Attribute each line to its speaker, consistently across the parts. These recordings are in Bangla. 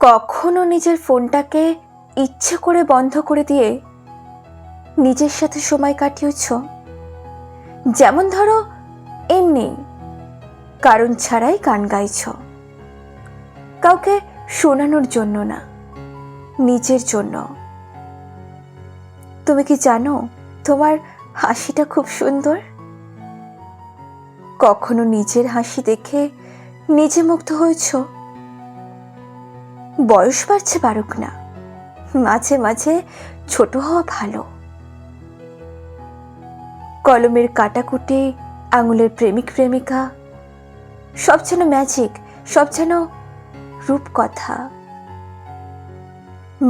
Speaker 1: কখনো নিজের ফোনটাকে ইচ্ছে করে বন্ধ করে দিয়ে নিজের সাথে সময় কাটিয়েছ? যেমন ধরো এমনি কারণ ছাড়াই গান গাইছ, কাউকে শোনানোর জন্য না, নিজের জন্য। তুমি কি জানো তোমার হাসিটা খুব সুন্দর? কখনো নিজের হাসি দেখে নিজে মুগ্ধ হয়েছ? বয়স বাড়ছে বাড়ুক না, মাঝে মাঝে ছোট হওয়া ভালো। কলমের কাটাকুটি, আঙুলের প্রেমিক প্রেমিকা, সব যেন ম্যাজিক, সব যেন রূপকথা।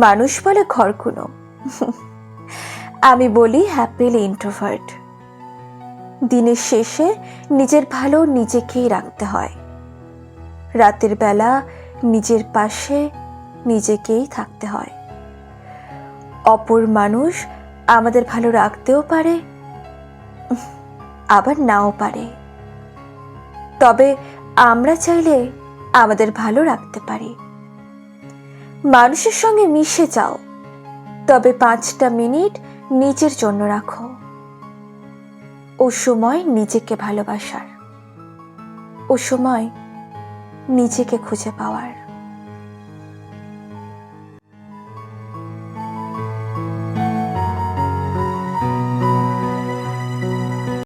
Speaker 1: মানুষ বলে ঘরকুনো, আমি বলি হ্যাপিলি ইন্ট্রোভার্ট। দিনের শেষে নিজের ভালো নিজেকেই রাখতে হয়, রাতের বেলা নিজের পাশে নিজেকেই থাকতে হয়। অপর মানুষ আমাদের ভালো রাখতেও পারে, আবার নাও পারে, তবে আমরা চাইলে আমাদের ভালো রাখতে পারি। মানুষের সঙ্গে মিশে যাও, তবে 5টা মিনিট নিজের জন্য রাখো। ও সময় নিজেকে ভালোবাসার, ও সময় নিজেকে খুঁজে পাওয়ার।